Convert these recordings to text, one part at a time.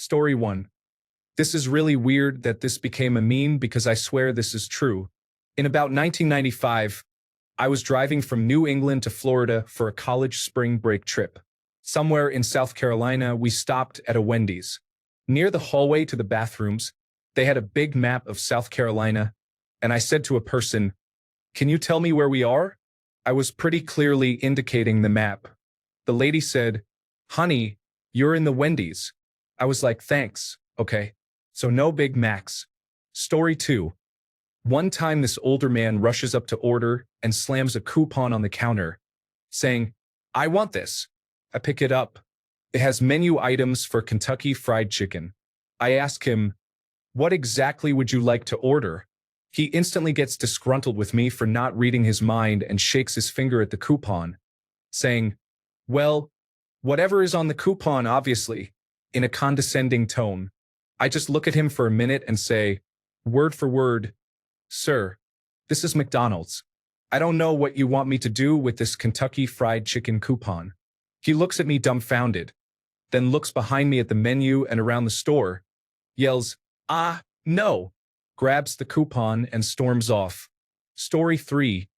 Story 1. This is really weird that this became a meme because I swear this is true. In about 1995, I was driving from New England to Florida for a college spring break trip. Somewhere in South Carolina, we stopped at a Wendy's. Near the hallway to the bathrooms, they had a big map of South Carolina, and I said to a person, "Can you tell me where we are?" I was pretty clearly indicating the map. The lady said, "Honey, you're in the Wendy's." I was like, "Thanks, okay. So no Big Macs." Story 2. One time this older man rushes up to order and slams a coupon on the counter, saying, "I want this." I pick it up. It has menu items for Kentucky Fried Chicken. I ask him, "What exactly would you like to order?" He instantly gets disgruntled with me for not reading his mind and shakes his finger at the coupon, saying, "Well, whatever is on the coupon, obviously," in a condescending tone. I just look at him for a minute and say, word for word, "Sir, this is McDonald's. I don't know what you want me to do with this Kentucky Fried Chicken coupon." He looks at me dumbfounded, then looks behind me at the menu and around the store, yells, "Ah, no," grabs the coupon and storms off. Story 3.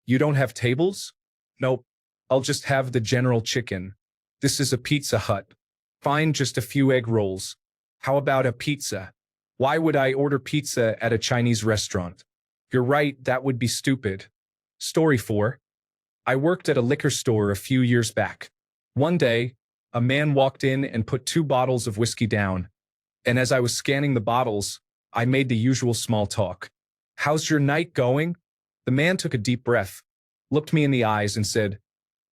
You don't have tables? Nope. I'll just have the General Chicken. This is a Pizza Hut. Fine, just a few egg rolls. How about a pizza? Why would I order pizza at a Chinese restaurant? You're right, that would be stupid. Story 4. I worked at a liquor store a few years back. One day, a man walked in and put 2 bottles of whiskey down, and as I was scanning the bottles, I made the usual small talk. "How's your night going?" The man took a deep breath, looked me in the eyes and said,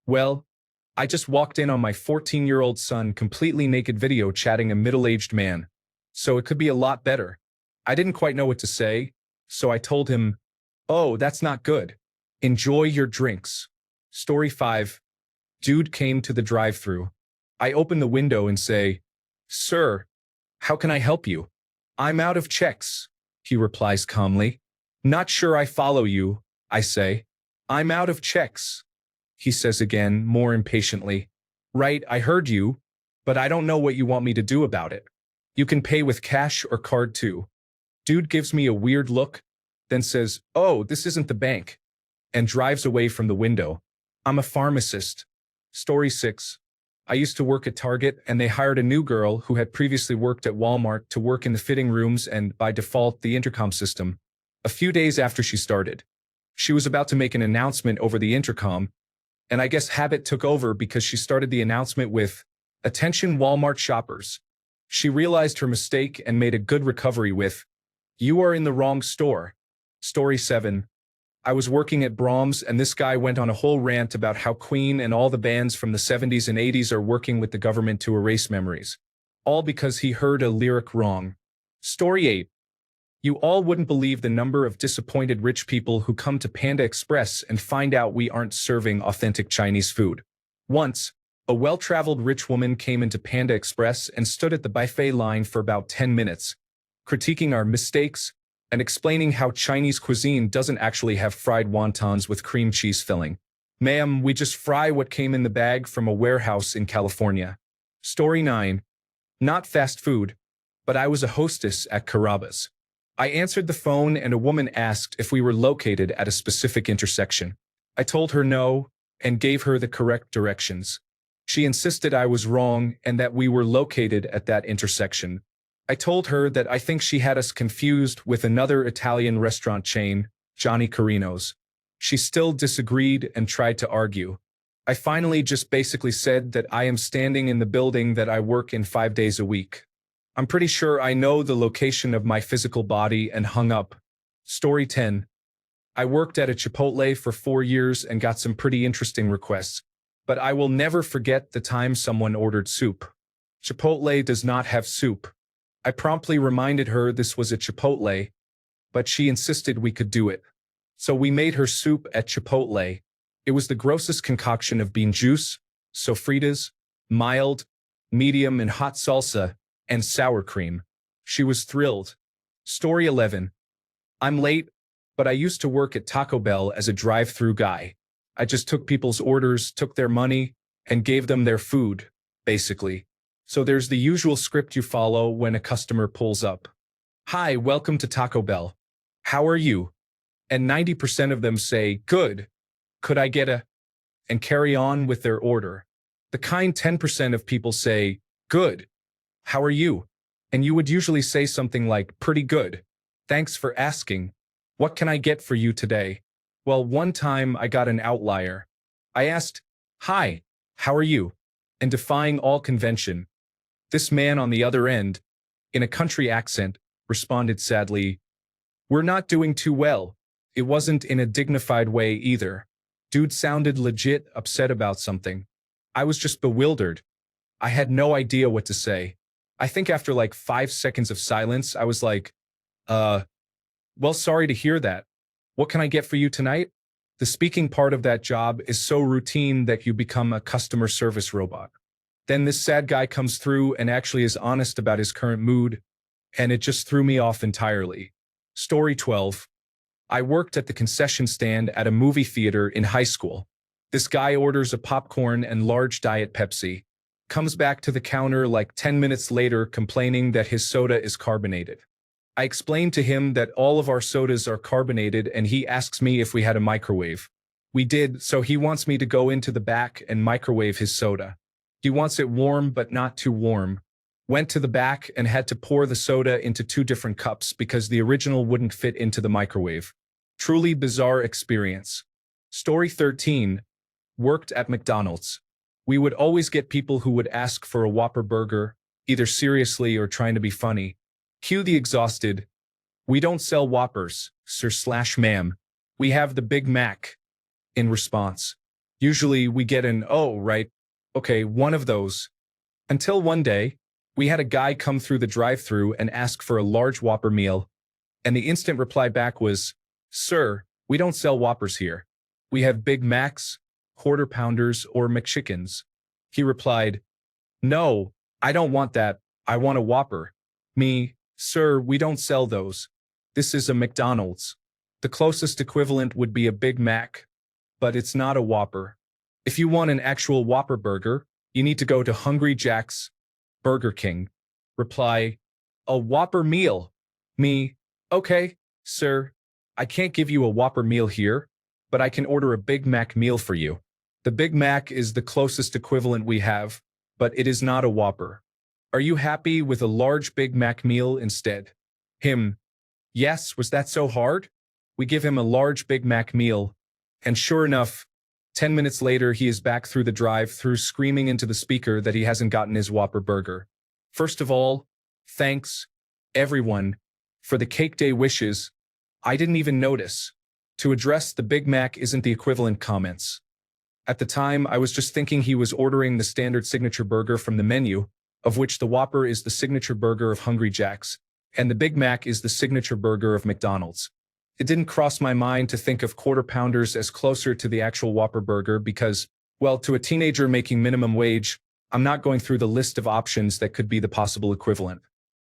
"Well, I just walked in on my 14-year-old son completely naked video chatting a middle-aged man, so it could be a lot better." I didn't quite know what to say, so I told him, "Oh, that's not good. Enjoy your drinks." Story 5. Dude came to the drive-thru. I open the window and say, "Sir, how can I help you?" "I'm out of checks," he replies calmly. "Not sure I follow you," I say. "I'm out of checks," he says again, more impatiently. "Right, I heard you, but I don't know what you want me to do about it. You can pay with cash or card too." Dude gives me a weird look, then says, "Oh, this isn't the bank," and drives away from the window. I'm a pharmacist. Story 6. I used to work at Target, and they hired a new girl who had previously worked at Walmart to work in the fitting rooms and, by default, the intercom system. A few days after she started, she was about to make an announcement over the intercom, and I guess habit took over because she started the announcement with, "Attention Walmart shoppers." She realized her mistake and made a good recovery with, "You are in the wrong store." Story 7. I was working at Brahms, and this guy went on a whole rant about how Queen and all the bands from the 70s and 80s are working with the government to erase memories. All because he heard a lyric wrong. Story 8. You all wouldn't believe the number of disappointed rich people who come to Panda Express and find out we aren't serving authentic Chinese food. Once, a well-traveled rich woman came into Panda Express and stood at the buffet line for about 10 minutes, critiquing our mistakes and explaining how Chinese cuisine doesn't actually have fried wontons with cream cheese filling. "Ma'am, we just fry what came in the bag from a warehouse in California." Story 9. Not fast food, but I was a hostess at Carrabba's. I answered the phone and a woman asked if we were located at a specific intersection. I told her no and gave her the correct directions. She insisted I was wrong and that we were located at that intersection. I told her that I think she had us confused with another Italian restaurant chain, Johnny Carino's. She still disagreed and tried to argue. I finally just basically said that I am standing in the building that I work in 5 days a week. I'm pretty sure I know the location of my physical body and hung up. Story 10. I worked at a Chipotle for 4 years and got some pretty interesting requests, but I will never forget the time someone ordered soup. Chipotle does not have soup. I promptly reminded her this was a Chipotle, but she insisted we could do it. So we made her soup at Chipotle. It was the grossest concoction of bean juice, sofritas, mild, medium and hot salsa, and sour cream. She was thrilled. Story 11. I'm late, but I used to work at Taco Bell as a drive-thru guy. I just took people's orders, took their money, and gave them their food, basically. So there's the usual script you follow when a customer pulls up. Hi, welcome to Taco Bell. How are you? And 90% of them say, good. Could I get a? And carry on with their order. The kind 10% of people say, good. How are you? And you would usually say something like, pretty good. Thanks for asking. What can I get for you today? Well, one time I got an outlier. I asked, hi, how are you? And defying all convention, this man on the other end, in a country accent, responded sadly, we're not doing too well. It wasn't in a dignified way either. Dude sounded legit upset about something. I was just bewildered. I had no idea what to say. I think after like 5 seconds of silence, I was like, well, sorry to hear that. What can I get for you tonight? The speaking part of that job is so routine that you become a customer service robot. Then this sad guy comes through and actually is honest about his current mood, and it just threw me off entirely. Story 12. I worked at the concession stand at a movie theater in high school. This guy orders a popcorn and large Diet Pepsi, comes back to the counter like 10 minutes later complaining that his soda is carbonated. I explained to him that all of our sodas are carbonated and he asks me if we had a microwave. We did, so he wants me to go into the back and microwave his soda. He wants it warm but not too warm. Went to the back and had to pour the soda into 2 different cups because the original wouldn't fit into the microwave. Truly bizarre experience. Story 13. Worked at McDonald's. We would always get people who would ask for a Whopper burger, either seriously or trying to be funny. Cue the exhausted. We don't sell Whoppers, sir/ma'am. We have the Big Mac. In response. Usually we get an, oh, right. Okay, one of those. Until one day, we had a guy come through the drive-thru and ask for a large Whopper meal, and the instant reply back was, sir, we don't sell Whoppers here. We have Big Macs, Quarter Pounders, or McChickens. He replied, no, I don't want that. I want a Whopper. Me, sir, we don't sell those. This is a McDonald's. The closest equivalent would be a Big Mac, but it's not a Whopper. If you want an actual Whopper burger, you need to go to Hungry Jack's, Burger King. Reply, a Whopper meal. Me, okay, sir, I can't give you a Whopper meal here, but I can order a Big Mac meal for you. The Big Mac is the closest equivalent we have, but it is not a Whopper. Are you happy with a large Big Mac meal instead? Him, yes, was that so hard? We give him a large Big Mac meal, and sure enough, 10 minutes later he is back through the drive-thru screaming into the speaker that he hasn't gotten his Whopper burger. First of all, thanks, everyone, for the cake day wishes. I didn't even notice. To address the Big Mac isn't the equivalent comments. At the time, I was just thinking he was ordering the standard signature burger from the menu, of which the Whopper is the signature burger of Hungry Jack's, and the Big Mac is the signature burger of McDonald's. It didn't cross my mind to think of Quarter Pounders as closer to the actual Whopper burger because, well, to a teenager making minimum wage, I'm not going through the list of options that could be the possible equivalent.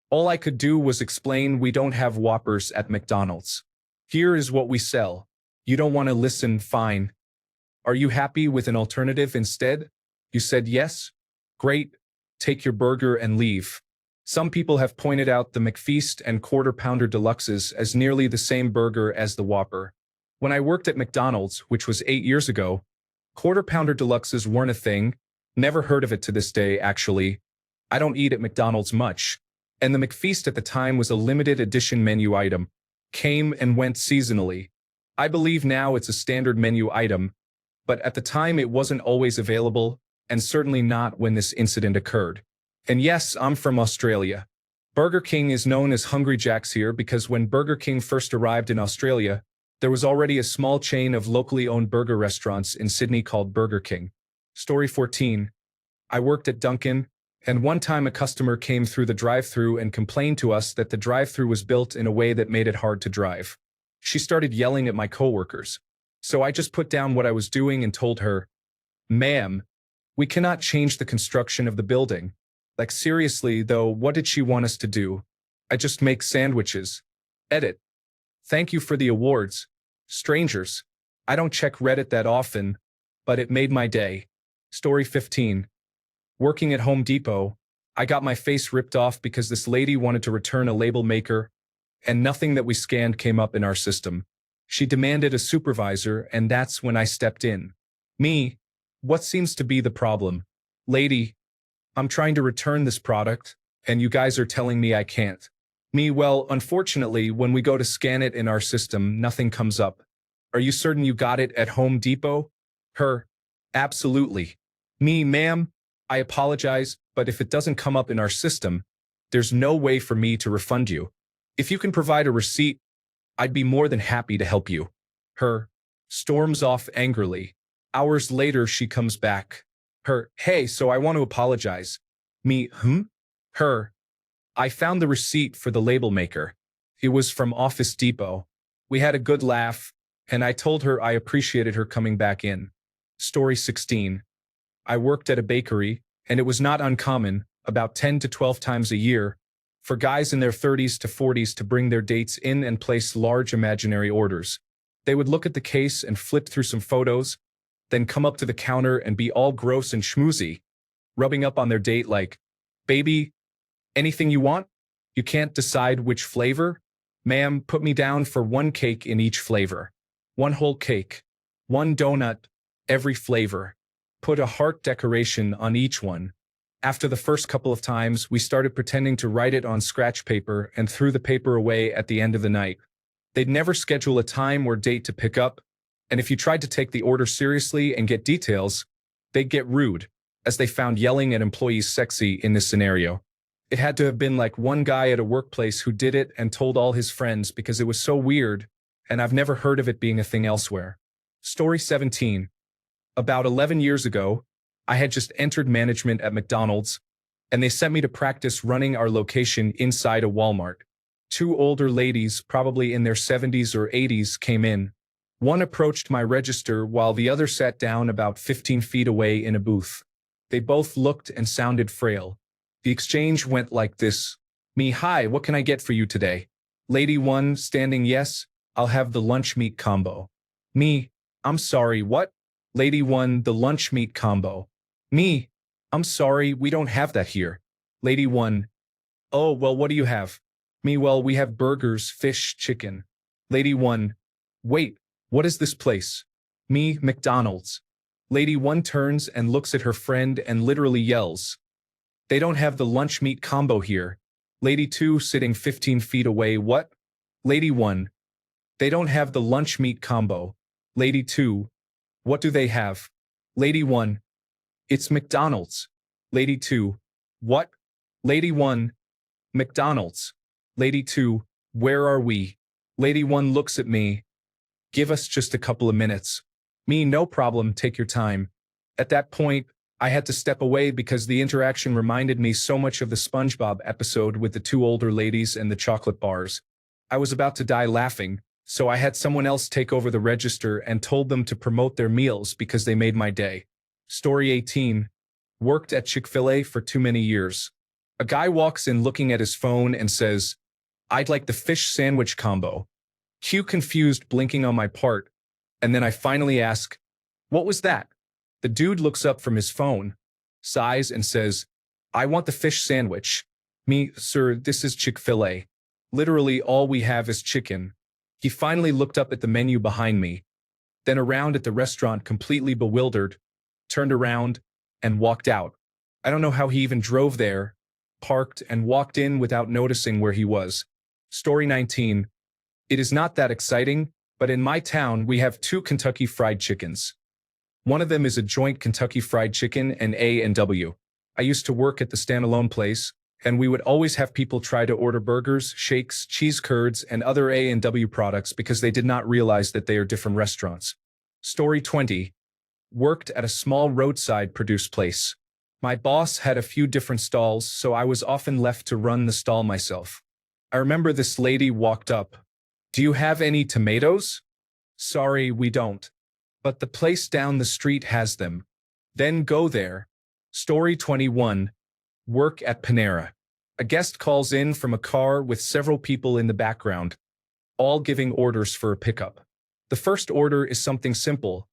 All I could do was explain we don't have Whoppers at McDonald's. Here is what we sell. You don't want to listen, fine. Are you happy with an alternative instead? You said yes? Great. Take your burger and leave. Some people have pointed out the McFeast and Quarter Pounder Deluxes as nearly the same burger as the Whopper. When I worked at McDonald's, which was 8 years ago, Quarter Pounder Deluxes weren't a thing. Never heard of it to this day, actually. I don't eat at McDonald's much. And the McFeast at the time was a limited edition menu item. Came and went seasonally. I believe now it's a standard menu item, but at the time it wasn't always available, and certainly not when this incident occurred. And yes, I'm from Australia. Burger King is known as Hungry Jack's here because when Burger King first arrived in Australia, there was already a small chain of locally owned burger restaurants in Sydney called Burger King. Story 14. I worked at Dunkin', and one time a customer came through the drive-thru and complained to us that the drive-thru was built in a way that made it hard to drive. She started yelling at my coworkers. So I just put down what I was doing and told her, ma'am, we cannot change the construction of the building. Like seriously, though, what did she want us to do? I just make sandwiches. Edit. Thank you for the awards. Strangers. I don't check Reddit that often, but it made my day. Story 15. Working at Home Depot, I got my face ripped off because this lady wanted to return a label maker, and nothing that we scanned came up in our system. She demanded a supervisor, and that's when I stepped in. Me, what seems to be the problem? Lady, I'm trying to return this product, and you guys are telling me I can't. Me, well, unfortunately, when we go to scan it in our system, nothing comes up. Are you certain you got it at Home Depot? Her, absolutely. Me, ma'am, I apologize, but if it doesn't come up in our system, there's no way for me to refund you. If you can provide a receipt, I'd be more than happy to help you. Her, storms off angrily. Hours later, she comes back. Her, hey, so I want to apologize. Me, Her, I found the receipt for the label maker. It was from Office Depot. We had a good laugh, and I told her I appreciated her coming back in. Story 16. I worked at a bakery, and it was not uncommon, about 10 to 12 times a year, for guys in their 30s to 40s to bring their dates in and place large imaginary orders. They would look at the case and flip through some photos, then come up to the counter and be all gross and schmoozy, rubbing up on their date like, "Baby, anything you want? You can't decide which flavor? Ma'am, put me down for one cake in each flavor. One whole cake. One donut, every flavor. Put a heart decoration on each one." After the first couple of times, we started pretending to write it on scratch paper and threw the paper away at the end of the night. They'd never schedule a time or date to pick up, and if you tried to take the order seriously and get details, they'd get rude, as they found yelling at employees sexy in this scenario. It had to have been like one guy at a workplace who did it and told all his friends because it was so weird, and I've never heard of it being a thing elsewhere. Story 17. About 11 years ago, I had just entered management at McDonald's, and they sent me to practice running our location inside a Walmart. Two older ladies, probably in their 70s or 80s, came in. One approached my register while the other sat down about 15 feet away in a booth. They both looked and sounded frail. The exchange went like this. Me, hi, what can I get for you today? Lady 1, standing, yes, I'll have the lunch meat combo. Me, I'm sorry, what? Lady 1, the lunch meat combo. Me, I'm sorry, we don't have that here. Lady 1, oh, well, what do you have? Me, well, we have burgers, fish, chicken. Lady 1, wait, what is this place? Me, McDonald's. Lady 1 turns and looks at her friend and literally yells, they don't have the lunch meat combo here. Lady 2, sitting 15 feet away, what? Lady 1, they don't have the lunch meat combo. Lady 2, what do they have? Lady 1, it's McDonald's. Lady 2, what? Lady 1, McDonald's. Lady 2, where are we? Lady 1 looks at me. Give us just a couple of minutes. Me, no problem, take your time. At that point, I had to step away because the interaction reminded me so much of the SpongeBob episode with the two older ladies and the chocolate bars. I was about to die laughing, so I had someone else take over the register and told them to promote their meals because they made my day. Story 18. Worked at Chick-fil-A for too many years. A guy walks in looking at his phone and says, I'd like the fish sandwich combo. Cue confused blinking on my part, and then I finally ask, what was that? The dude looks up from his phone, sighs and says, I want the fish sandwich. Me, sir, this is Chick-fil-A. Literally all we have is chicken. He finally looked up at the menu behind me, then around at the restaurant completely bewildered, turned around, and walked out. I don't know how he even drove there, parked, and walked in without noticing where he was. Story 19. It is not that exciting, but in my town we have two Kentucky Fried Chickens. One of them is a joint Kentucky Fried Chicken and A&W. I used to work at the standalone place, and we would always have people try to order burgers, shakes, cheese curds, and other A&W products because they did not realize that they are different restaurants. Story 20. Worked at a small roadside produce place. My boss had a few different stalls, so I was often left to run the stall myself. I remember this lady walked up. Do you have any tomatoes? Sorry, we don't. But the place down the street has them. Then go there. Story 21. Work at Panera. A guest calls in from a car with several people in the background, all giving orders for a pickup. The first order is something simple.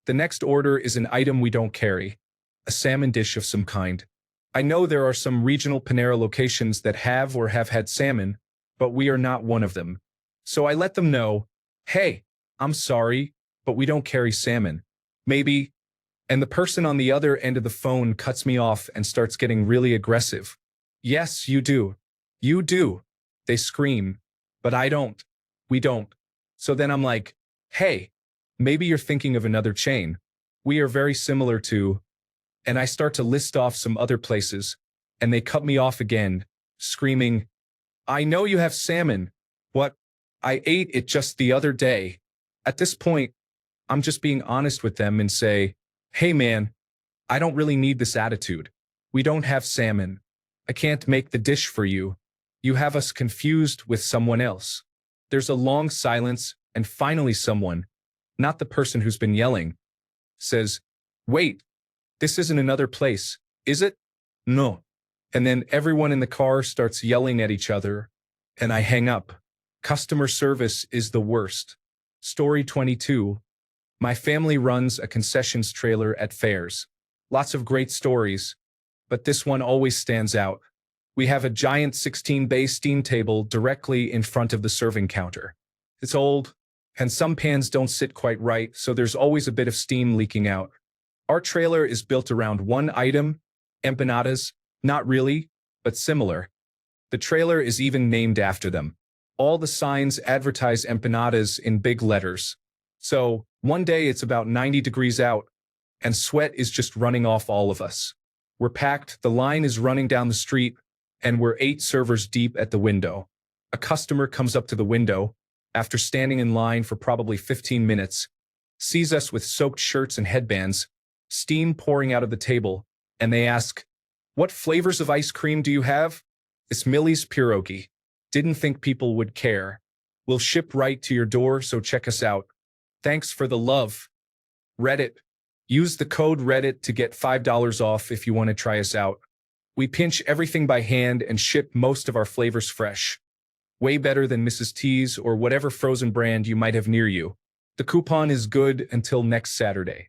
The next order is an item we don't carry, a salmon dish of some kind. I know there are some regional Panera locations that have or have had salmon, but we are not one of them. So I let them know, hey, I'm sorry, but we don't carry salmon. Maybe. And the person on the other end of the phone cuts me off and starts getting really aggressive. Yes, you do. You do. They scream. But I don't. We don't. So then I'm like, hey, maybe you're thinking of another chain. We are very similar to, and I start to list off some other places, and they cut me off again, screaming, I know you have salmon. What? I ate it just the other day. At this point, I'm just being honest with them and say, hey man, I don't really need this attitude. We don't have salmon. I can't make the dish for you. You have us confused with someone else. There's a long silence, and finally someone, not the person who's been yelling, says, wait, this isn't another place, is it? No. And then everyone in the car starts yelling at each other, and I hang up. Customer service is the worst. Story 22. My family runs a concessions trailer at fairs. Lots of great stories, but this one always stands out. We have a giant 16-bay steam table directly in front of the serving counter. It's old, and some pans don't sit quite right, so there's always a bit of steam leaking out. Our trailer is built around one item, empanadas, not really, but similar. The trailer is even named after them. All the signs advertise empanadas in big letters. So, one day it's about 90 degrees out, and sweat is just running off all of us. We're packed, the line is running down the street, and we're 8 servers deep at the window. A customer comes up to the window, after standing in line for probably 15 minutes, sees us with soaked shirts and headbands, steam pouring out of the table, and they ask, what flavors of ice cream do you have? It's Millie's pierogi. Didn't think people would care. We'll ship right to your door, so check us out. Thanks for the love. Reddit. Use the code Reddit to get $5 off if you want to try us out. We pinch everything by hand and ship most of our flavors fresh. Way better than Mrs. T's or whatever frozen brand you might have near you. The coupon is good until next Saturday.